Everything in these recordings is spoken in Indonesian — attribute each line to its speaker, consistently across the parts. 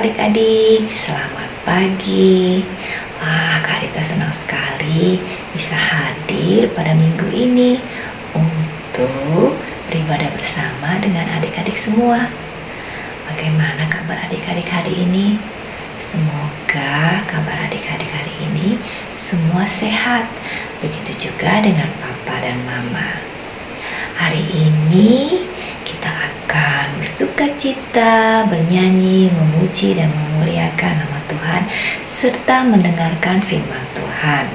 Speaker 1: adik-adik, selamat pagi. Wah, Kak Rita senang sekali bisa hadir pada minggu ini untuk beribadah bersama dengan adik-adik semua. Bagaimana kabar adik-adik hari ini? Semoga kabar adik-adik hari ini semua sehat. Begitu juga dengan papa dan mama. Hari ini kita akan bersukacita, bernyanyi, memuji dan memuliakan nama Tuhan serta mendengarkan firman Tuhan.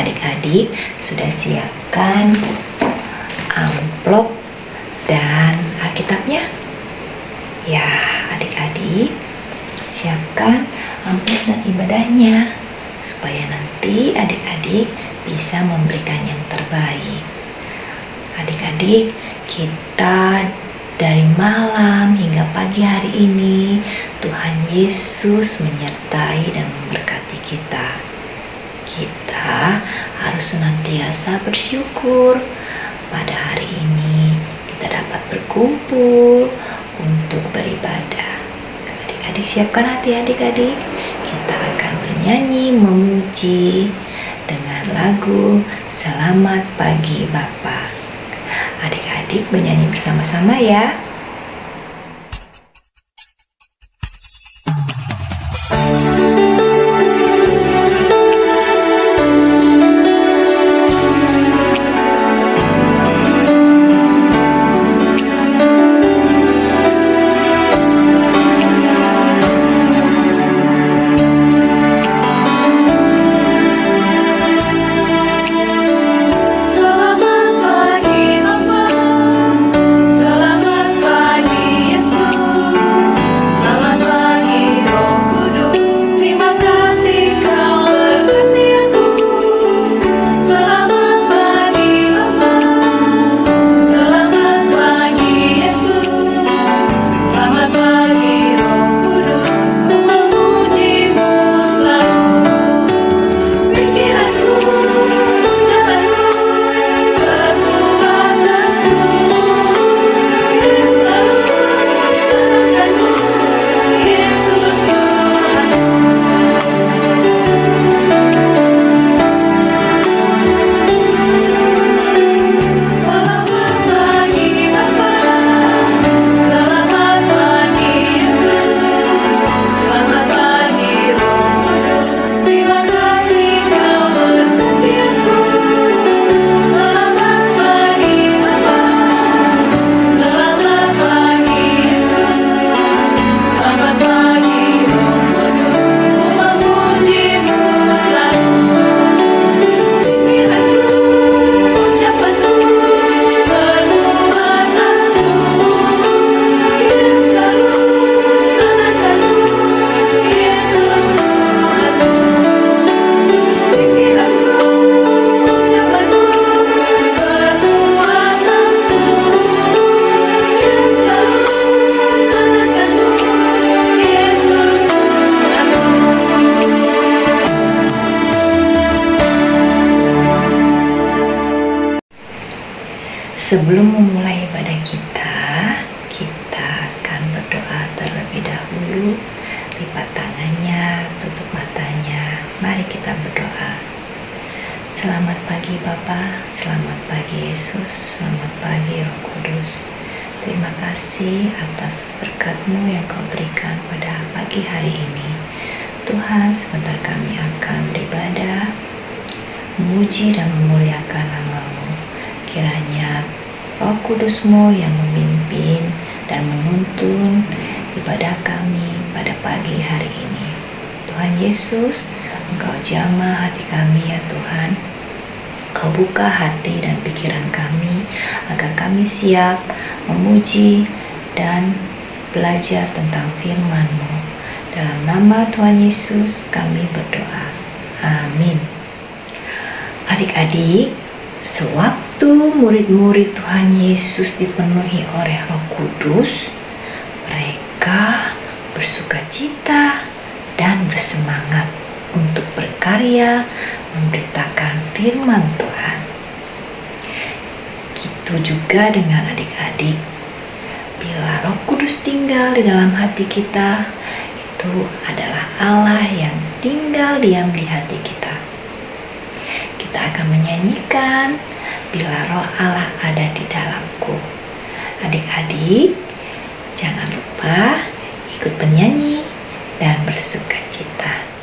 Speaker 1: Adik-adik sudah siapkan amplop dan Alkitabnya? Ya, adik-adik siapkan amplop dan ibadahnya supaya nanti adik-adik bisa memberikan yang terbaik. Adik-adik, kita dari malam hingga pagi hari ini Tuhan Yesus menyertai dan memberkati kita. Kita harus senantiasa bersyukur pada hari ini kita dapat berkumpul untuk beribadah. Adik-adik siapkan hati adik-adik. Kita akan bernyanyi memuji dengan lagu Selamat Pagi Bapa. Adik-adik bernyanyi bersama-sama ya. Sebelum memulai ibadah kita akan berdoa terlebih dahulu. Lipat tangannya, tutup matanya. Mari kita berdoa. Selamat pagi Bapa, selamat pagi Yesus, selamat pagi Roh Kudus. Terima kasih atas berkat-Mu yang Kau berikan pada pagi hari ini. Tuhan, sebentar kami akan beribadah, memuji dan memuliakan nama-Mu. Kiranya Roh Kudus-Mu yang memimpin dan menuntun ibadah kami pada pagi hari ini. Tuhan Yesus, Engkau jamah hati kami ya Tuhan. Engkau buka hati dan pikiran kami agar kami siap memuji dan belajar tentang firman-Mu. Dalam nama Tuhan Yesus kami berdoa. Amin. Adik-adik, sewaktu murid-murid Tuhan Yesus dipenuhi oleh Roh Kudus, mereka bersukacita dan bersemangat untuk berkarya memberitakan firman Tuhan. Gitu juga dengan adik-adik. Bila Roh Kudus tinggal di dalam hati kita, itu adalah Allah yang tinggal diam di hati kita. Kita akan menyanyikan Bila Roh Allah ada di dalamku. Adik-adik, jangan lupa ikut bernyanyi dan bersukacita.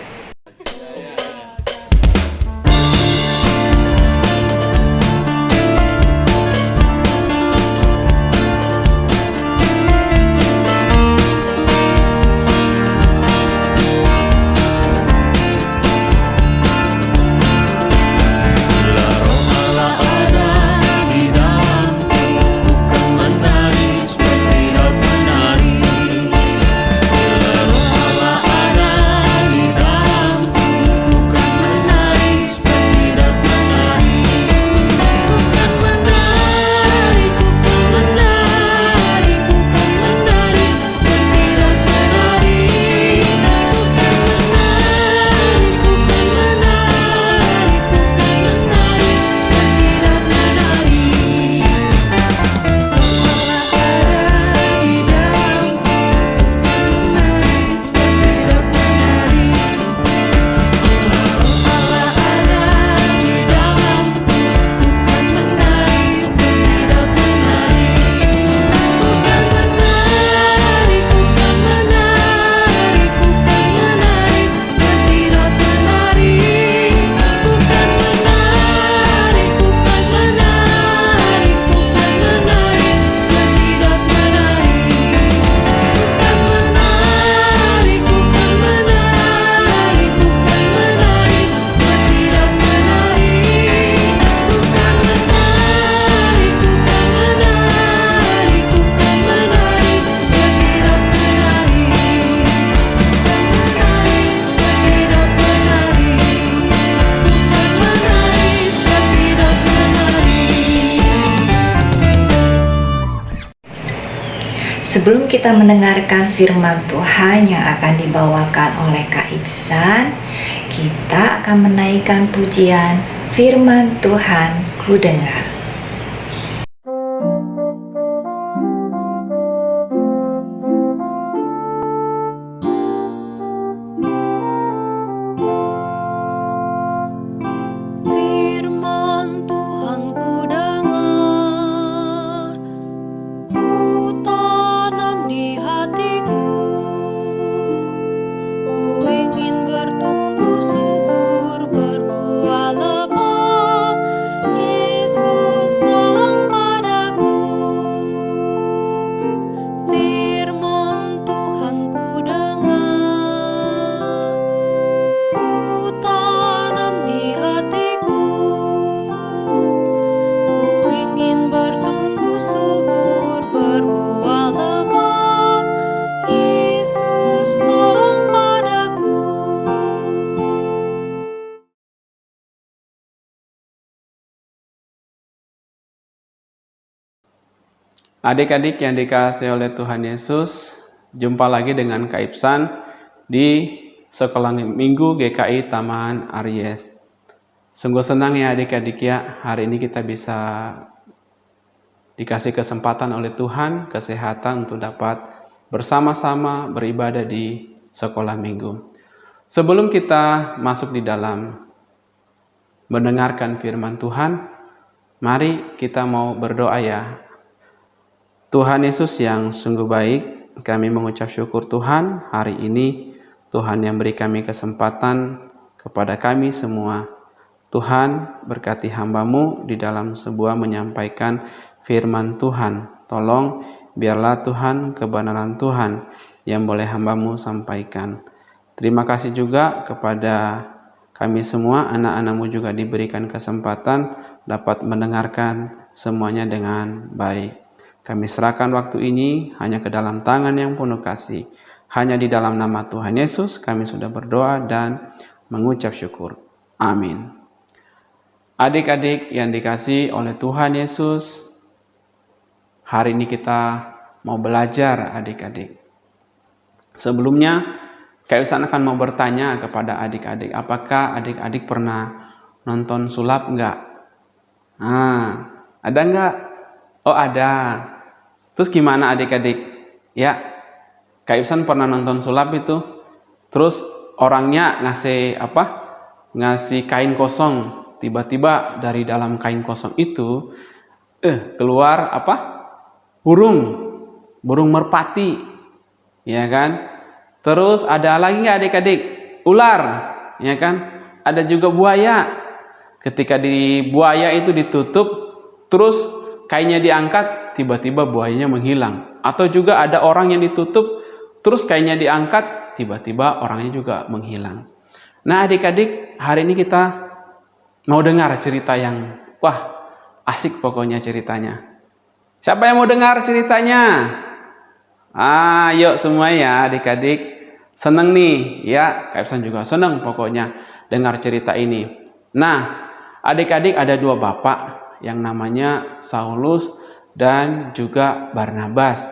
Speaker 1: Sebelum kita mendengarkan firman Tuhan yang akan dibawakan oleh Kak Ibsan, kita akan menaikkan pujian firman Tuhan ku dengar.
Speaker 2: Adik-adik yang dikasihi oleh Tuhan Yesus, jumpa lagi dengan Kak Ibsan di Sekolah Minggu GKI Taman Aries. Sungguh senang ya adik-adik ya, hari ini kita bisa dikasih kesempatan oleh Tuhan, kesehatan untuk dapat bersama-sama beribadah di Sekolah Minggu. Sebelum kita masuk di dalam mendengarkan firman Tuhan, mari kita mau berdoa ya. Tuhan Yesus yang sungguh baik, kami mengucap syukur Tuhan hari ini Tuhan yang beri kami kesempatan kepada kami semua. Tuhan berkati hamba-Mu di dalam sebuah menyampaikan firman Tuhan. Tolong biarlah Tuhan kebenaran Tuhan yang boleh hamba-Mu sampaikan. Terima kasih juga kepada kami semua, anak-anak-Mu juga diberikan kesempatan dapat mendengarkan semuanya dengan baik. Kami serahkan waktu ini hanya ke dalam tangan yang penuh kasih. Hanya di dalam nama Tuhan Yesus kami sudah berdoa dan mengucap syukur. Amin. Adik-adik yang dikasihi oleh Tuhan Yesus, hari ini kita mau belajar adik-adik. Sebelumnya, Kak Ibsan akan mau bertanya kepada adik-adik, apakah adik-adik pernah nonton sulap enggak? Ada enggak? Oh ada. Terus gimana adik-adik? Ya, Kak Ibsan pernah nonton sulap itu. Terus orangnya ngasih kain kosong. Tiba-tiba dari dalam kain kosong itu keluar burung merpati, ya kan? Terus ada lagi nggak adik-adik? Ular, ya kan? Ada juga buaya. Ketika di buaya itu ditutup, terus kainnya diangkat, tiba-tiba buayanya menghilang. Atau juga ada orang yang ditutup, terus kainnya diangkat, tiba-tiba orangnya juga menghilang. Nah adik-adik, hari ini kita mau dengar cerita yang asik pokoknya ceritanya. Siapa yang mau dengar ceritanya? Yuk semua ya adik-adik. Seneng nih ya, Kak Epsan juga seneng pokoknya dengar cerita ini. Nah adik-adik, ada dua bapak yang namanya Saulus dan juga Barnabas.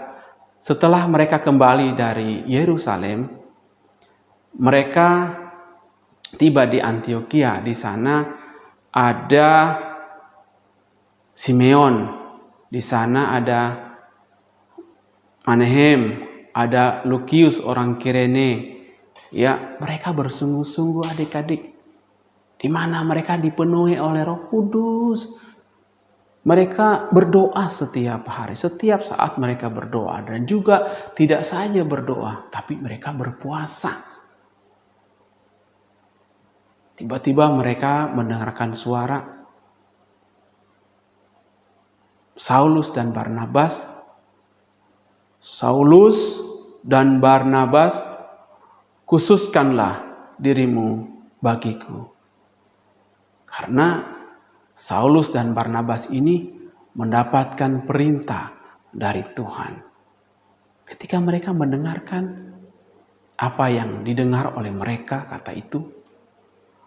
Speaker 2: Setelah mereka kembali dari Yerusalem, mereka tiba di Antioquia. Di sana ada Simeon, di sana ada Manahem, ada Lukius orang Kirene. Ya, mereka bersungguh-sungguh adik-adik. Di mana mereka dipenuhi oleh Roh Kudus. Mereka berdoa setiap hari, setiap saat mereka berdoa. Dan juga tidak saja berdoa, tapi mereka berpuasa. Tiba-tiba mereka mendengarkan suara Saulus dan Barnabas. Saulus dan Barnabas, khususkanlah dirimu bagiku. Karena Saulus dan Barnabas ini mendapatkan perintah dari Tuhan. Ketika mereka mendengarkan apa yang didengar oleh mereka, kata itu,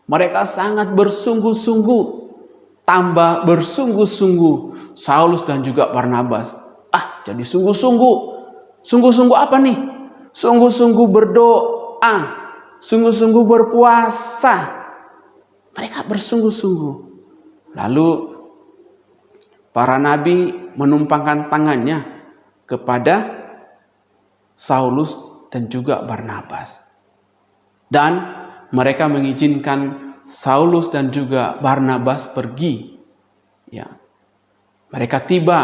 Speaker 2: mereka sangat bersungguh-sungguh, tambah bersungguh-sungguh Saulus dan juga Barnabas. Jadi sungguh-sungguh. Sungguh-sungguh apa nih? Sungguh-sungguh berdoa, sungguh-sungguh berpuasa. Mereka bersungguh-sungguh. Lalu para nabi menumpangkan tangannya kepada Saulus dan juga Barnabas. Dan mereka mengizinkan Saulus dan juga Barnabas pergi. Ya. Mereka tiba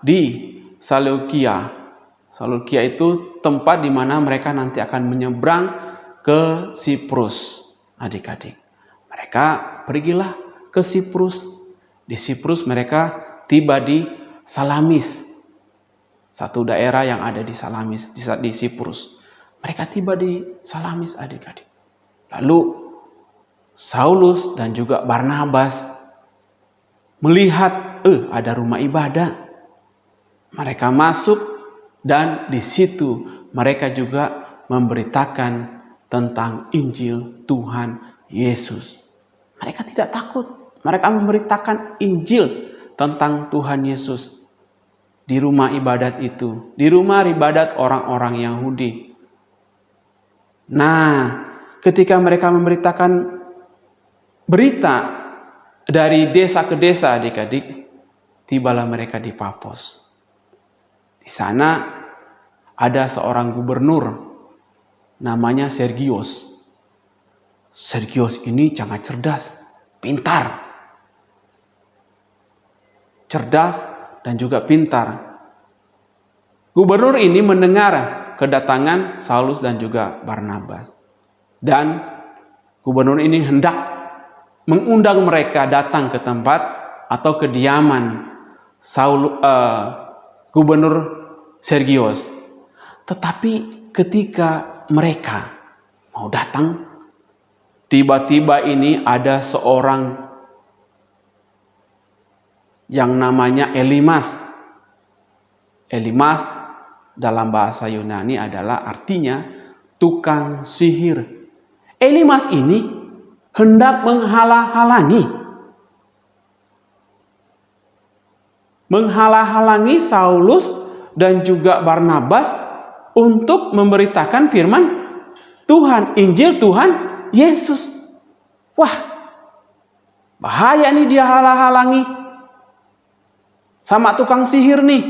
Speaker 2: di Seleukia. Seleukia itu tempat di mana mereka nanti akan menyeberang ke Siprus, adik-adik. Mereka pergilah ke Siprus. Di Siprus mereka tiba di Salamis, satu daerah yang ada di Salamis, di Siprus. Mereka tiba di Salamis, adik-adik. Lalu Saulus dan juga Barnabas melihat ada rumah ibadah. Mereka masuk dan di situ mereka juga memberitakan tentang Injil Tuhan Yesus. Mereka tidak takut. Mereka memberitakan Injil tentang Tuhan Yesus di rumah ibadat itu, di rumah ibadat orang-orang Yahudi. Nah, ketika mereka memberitakan berita dari desa ke desa, adik-adik, tibalah mereka di Pafos. Di sana ada seorang gubernur namanya Sergius. Sergius ini sangat cerdas, pintar. Cerdas dan juga pintar. Gubernur ini mendengar kedatangan Saulus dan juga Barnabas. Dan gubernur ini hendak mengundang mereka datang ke tempat atau kediaman Gubernur Sergius. Tetapi ketika mereka mau datang, tiba-tiba ini ada seorang yang namanya Elimas. Elimas dalam bahasa Yunani adalah artinya tukang sihir. Elimas ini hendak menghalang-halangi Saulus dan juga Barnabas untuk memberitakan firman Tuhan, Injil Tuhan Yesus. Wah, bahaya nih dia halang-halangi sama tukang sihir nih,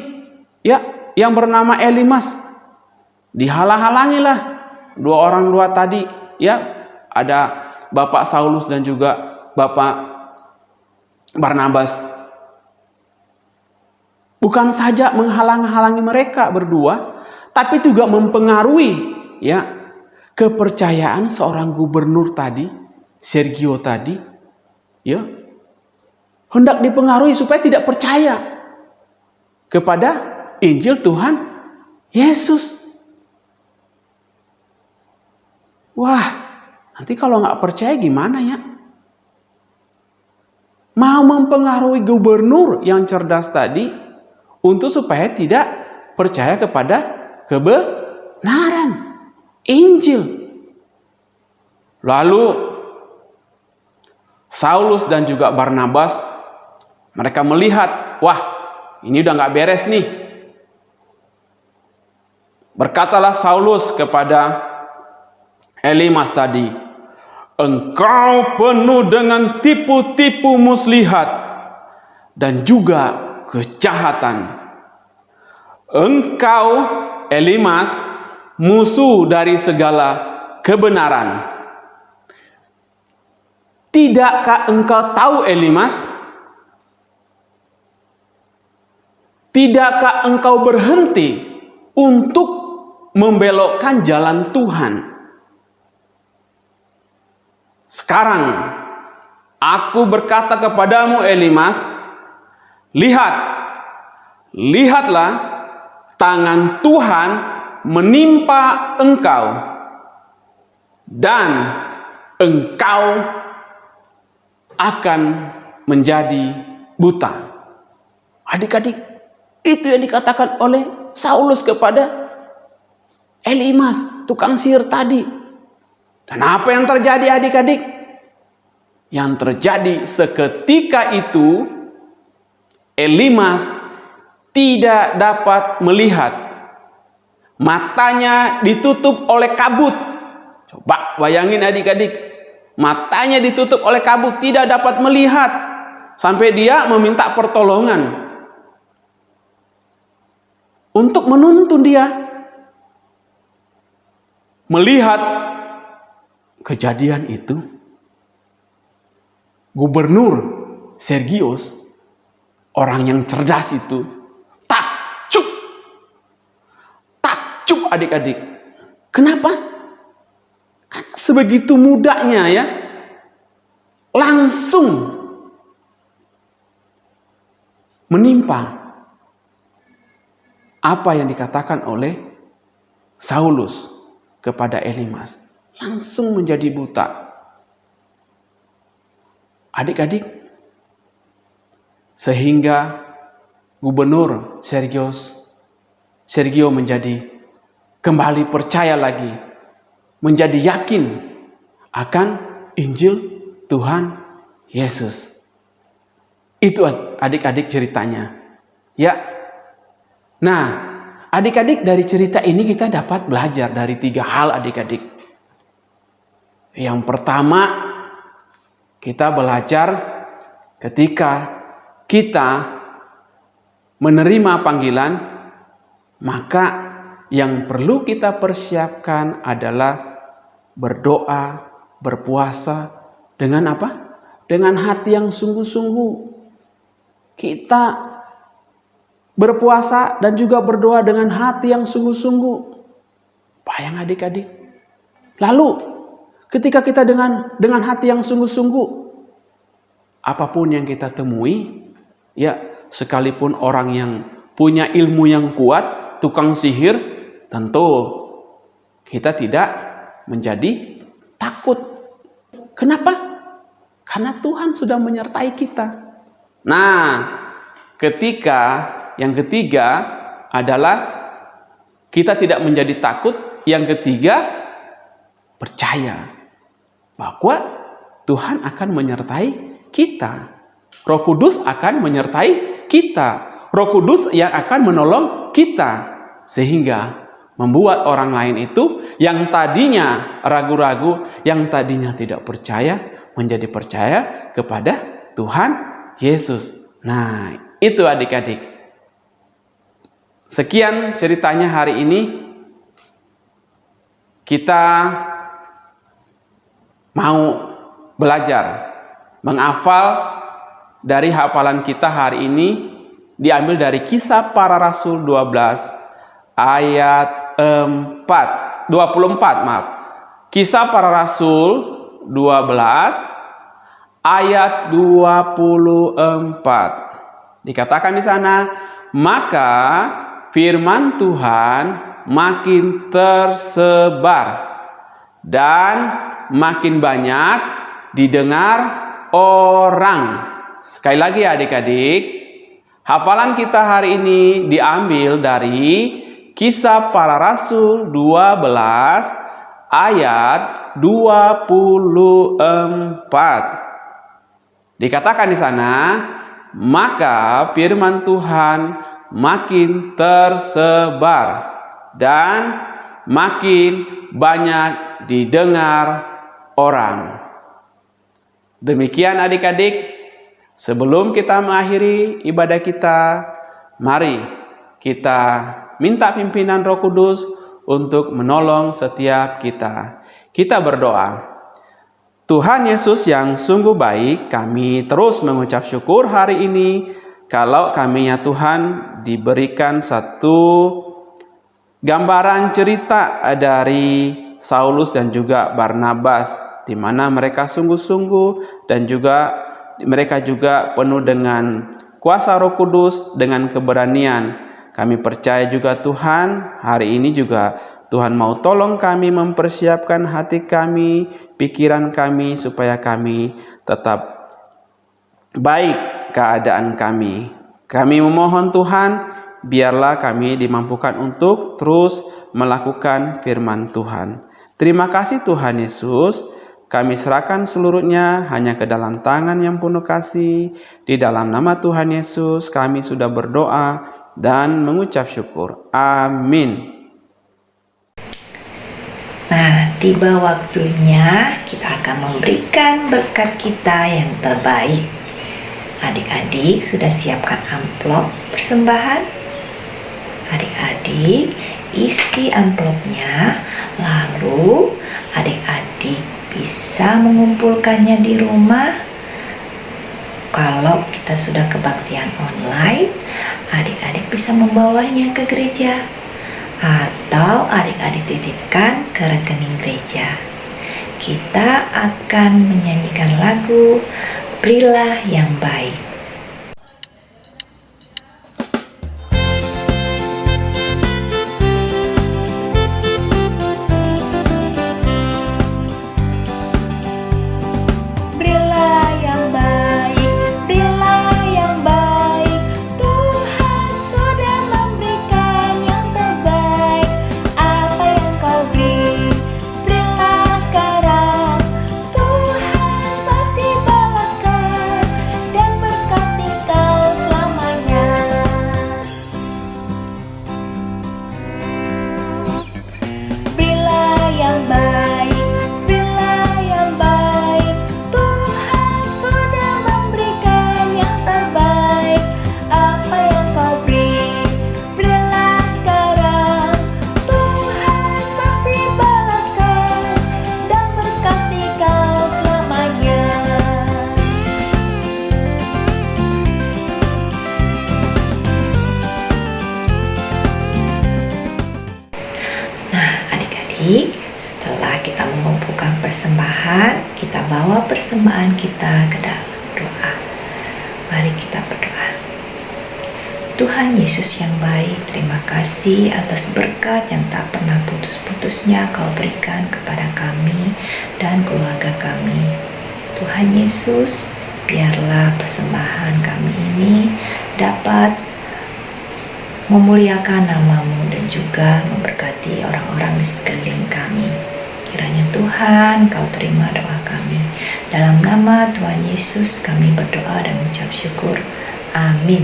Speaker 2: ya, yang bernama Elimas. Dihalang-halangilah. dua tadi, ya, ada Bapak Saulus dan juga Bapak Barnabas. Bukan saja menghalang-halangi mereka berdua, tapi juga mempengaruhi, ya, kepercayaan seorang gubernur tadi, Sergio tadi, ya, hendak dipengaruhi supaya tidak percaya kepada Injil Tuhan Yesus. Wah, nanti kalau nggak percaya gimana ya? Mau mempengaruhi gubernur yang cerdas tadi untuk supaya tidak percaya kepada kebenaran Injil. Lalu Saulus dan juga Barnabas, mereka melihat, wah, ini udah nggak beres nih. Berkatalah Saulus kepada Elimas tadi, engkau penuh dengan tipu-tipu muslihat dan juga kejahatan. Engkau, Elimas, musuh dari segala kebenaran. Tidakkah engkau tahu, Elimas? Tidakkah engkau berhenti untuk membelokkan jalan Tuhan? Sekarang aku berkata kepadamu, Elimas, lihatlah tangan Tuhan menimpa engkau dan engkau akan menjadi buta. Adik-adik, itu yang dikatakan oleh Saulus kepada Elimas, tukang sihir tadi. Dan apa yang terjadi, adik-adik? Yang terjadi seketika itu, Elimas tidak dapat melihat. Matanya ditutup oleh kabut. Coba bayangin adik-adik. Matanya ditutup oleh kabut, tidak dapat melihat. Sampai dia meminta pertolongan untuk menuntun dia. Melihat kejadian itu, Gubernur Sergius, orang yang cerdas itu, takjub adik-adik. Kenapa? Karena sebegitu mudahnya, ya, langsung menimpa apa yang dikatakan oleh Saulus kepada Elimas. Langsung menjadi buta. Adik-adik, sehingga Gubernur Sergio menjadi kembali percaya lagi, menjadi yakin akan Injil Tuhan Yesus. Itu adik-adik ceritanya. Ya. Nah, adik-adik, dari cerita ini kita dapat belajar dari 3 hal, adik-adik. Yang pertama, kita belajar ketika kita menerima panggilan, maka yang perlu kita persiapkan adalah berdoa, berpuasa dengan apa? Dengan hati yang sungguh-sungguh. Kita berpuasa dan juga berdoa dengan hati yang sungguh-sungguh. Bayang adik-adik. Lalu ketika kita dengan hati yang sungguh-sungguh, apapun yang kita temui, ya, sekalipun orang yang punya ilmu yang kuat, tukang sihir, tentu kita tidak menjadi takut. Kenapa? Karena Tuhan sudah menyertai kita. Nah, yang ketiga adalah kita tidak menjadi takut. Yang ketiga, percaya bahwa Tuhan akan menyertai kita. Roh Kudus akan menyertai kita. Roh Kudus yang akan menolong kita. Sehingga membuat orang lain itu yang tadinya ragu-ragu, yang tadinya tidak percaya, menjadi percaya kepada Tuhan Yesus. Nah, itu adik-adik. Sekian ceritanya hari ini. kita mau belajar menghafal dari hafalan kita hari ini diambil dari Kisah Para Rasul 12 ayat 24, maaf. Kisah Para Rasul 12 ayat 24. Dikatakan di sana, maka firman Tuhan makin tersebar dan makin banyak didengar orang. Sekali lagi adik-adik, hafalan kita hari ini diambil dari Kisah Para Rasul 12 ayat 24. Dikatakan di sana, maka firman Tuhan makin tersebar dan makin banyak didengar orang. Demikian adik-adik, sebelum kita mengakhiri ibadah kita, mari kita minta pimpinan Roh Kudus untuk menolong setiap kita. Kita berdoa. Tuhan Yesus yang sungguh baik, kami terus mengucap syukur hari ini kalau kami ya Tuhan diberikan satu gambaran cerita dari Saulus dan juga Barnabas, di mana mereka sungguh-sungguh dan juga mereka juga penuh dengan kuasa Roh Kudus, dengan keberanian. Kami percaya juga Tuhan, hari ini juga Tuhan mau tolong kami mempersiapkan hati kami, pikiran kami, supaya kami tetap baik keadaan kami. Kami memohon Tuhan, biarlah kami dimampukan untuk terus melakukan firman Tuhan. Terima kasih Tuhan Yesus, kami serahkan seluruhnya hanya ke dalam tangan yang penuh kasih. Di dalam nama Tuhan Yesus kami sudah berdoa dan mengucap syukur. Amin.
Speaker 1: Nah, tiba waktunya kita akan memberikan berkat kita yang terbaik. Adik-adik sudah siapkan amplop persembahan? Adik-adik isi amplopnya, lalu adik-adik bisa mengumpulkannya di rumah. Kalau kita sudah kebaktian online, adik-adik bisa membawanya ke gereja, atau adik-adik titipkan ke rekening gereja. Kita akan menyanyikan lagu Berilah yang Baik. Setelah kita mengumpulkan persembahan, kita bawa persembahan kita ke dalam doa. Mari kita berdoa. Tuhan Yesus yang baik, terima kasih atas berkat yang tak pernah putus-putusnya Kau berikan kepada kami dan keluarga kami. Tuhan Yesus, biarlah persembahan kami ini dapat memuliakan nama-Mu dan juga memberkati orang-orang di sekeliling kami. Kiranya Tuhan Kau terima doa kami. Dalam nama Tuhan Yesus kami berdoa dan mengucap syukur. Amin.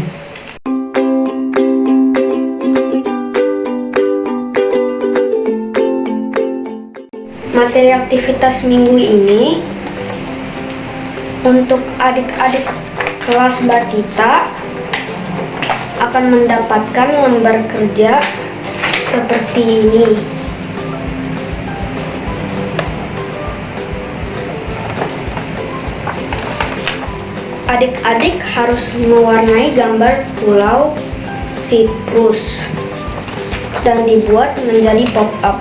Speaker 3: Materi aktivitas minggu ini untuk adik-adik kelas Batita akan mendapatkan lembar kerja seperti ini. adik-adik harus mewarnai gambar pulau Siprus dan dibuat menjadi pop-up.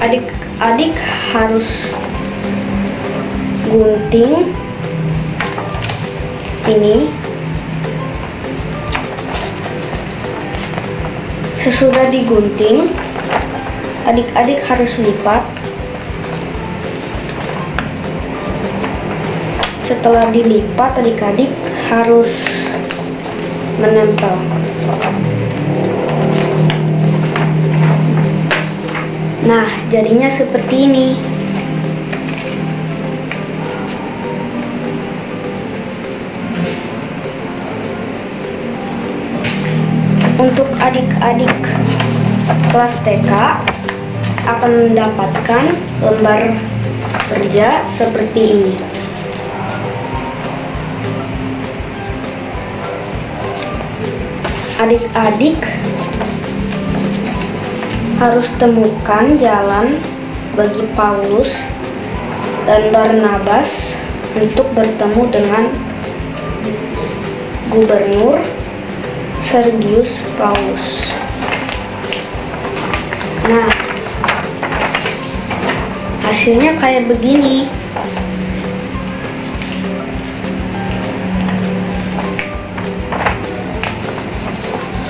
Speaker 3: Adik-adik harus gunting ini. Sesudah digunting, adik-adik harus lipat. Setelah dilipat, adik-adik harus menempel. Nah, jadinya seperti ini. Untuk adik-adik kelas TK akan mendapatkan lembar kerja seperti ini. Adik-adik harus temukan jalan bagi Paulus dan Barnabas untuk bertemu dengan Gubernur Sergius Paulus. Nah, hasilnya kayak begini.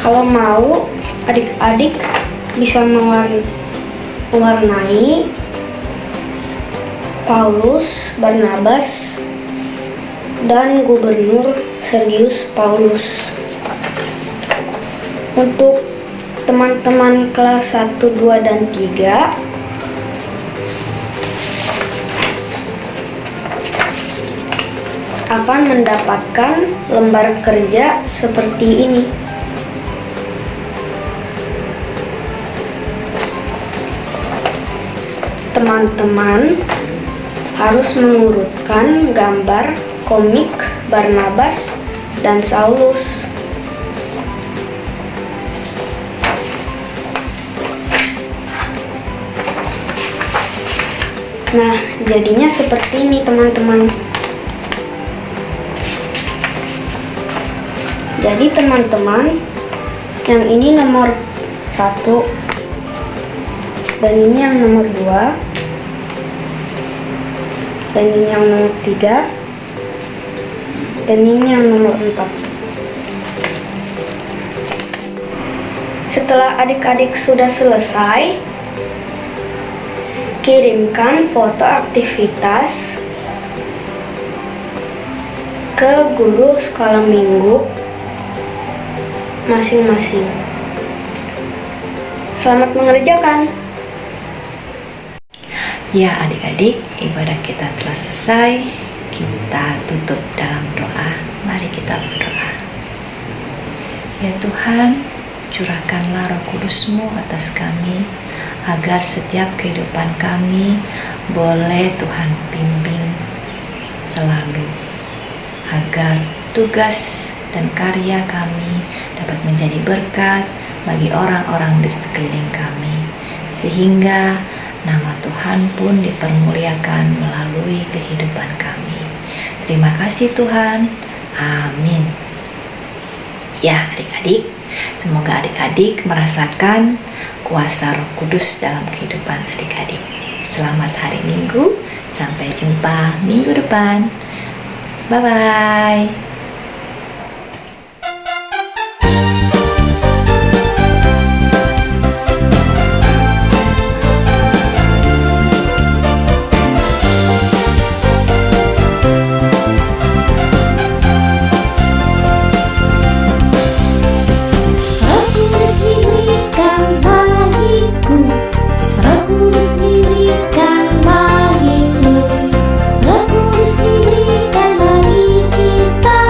Speaker 3: Kalau mau, adik-adik bisa mewarnai Paulus, Barnabas, dan Gubernur Sergius Paulus. Untuk teman-teman kelas 1, 2, dan 3 akan mendapatkan lembar kerja seperti ini. Teman-teman harus mengurutkan gambar komik Barnabas dan Saulus. Nah, jadinya seperti ini teman-teman. Jadi teman-teman, yang ini nomor 1 dan ini yang nomor 2 dan ini yang nomor 3 dan ini yang nomor 4. Setelah adik-adik sudah selesai, kirimkan foto aktivitas ke guru sekolah minggu masing-masing. Selamat mengerjakan.
Speaker 1: Ya adik-adik, ibadah kita telah selesai. Kita tutup dalam doa. Mari kita berdoa. Ya Tuhan, curahkanlah Roh Kudus-Mu atas kami, agar setiap kehidupan kami boleh Tuhan pimpin selalu, agar tugas dan karya kami dapat menjadi berkat bagi orang-orang di sekeliling kami, sehingga nama Tuhan pun dipermuliakan melalui kehidupan kami. Terima kasih Tuhan. Amin. Ya adik-adik, semoga adik-adik merasakan kuasa Roh Kudus dalam kehidupan adik-adik. Selamat hari Minggu, sampai jumpa minggu depan. Bye-bye.
Speaker 4: Diberikan bagi kita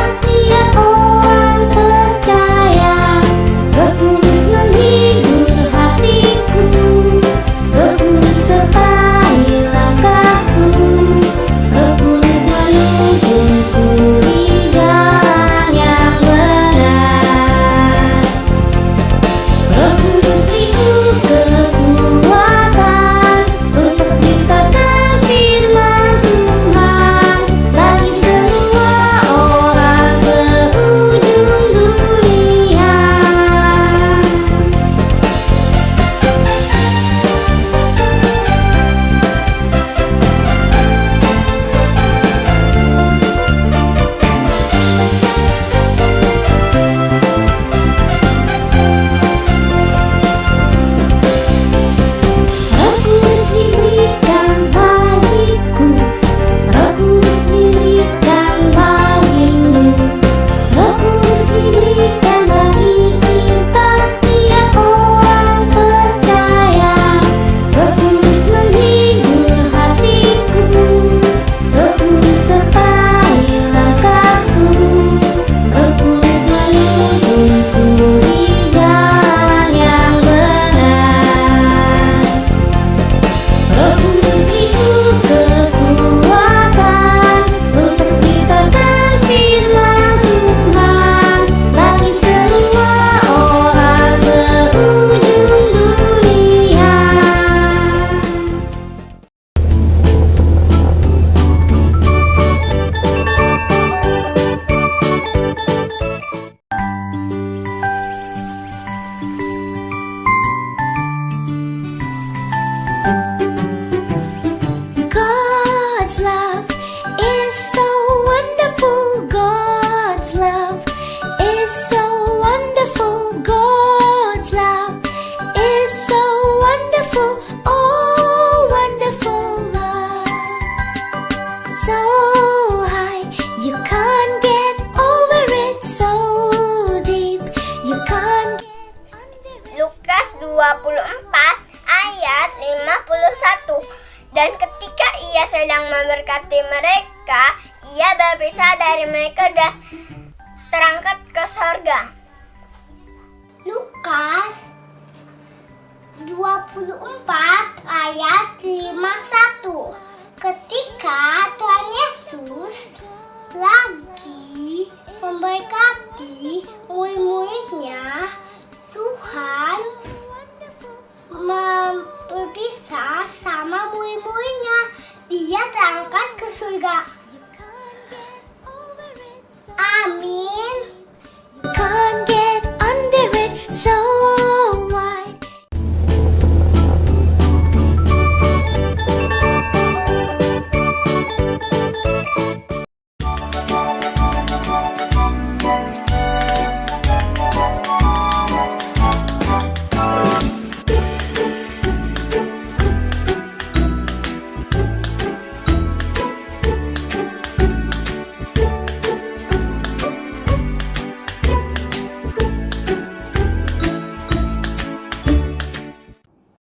Speaker 4: dan mereka terangkat ke sorga. Lukas 24 ayat 51. Ketika Tuhan Yesus lagi memberkati murid-muridnya, Tuhan berpisah sama murid-muridnya. Dia terangkat ke surga.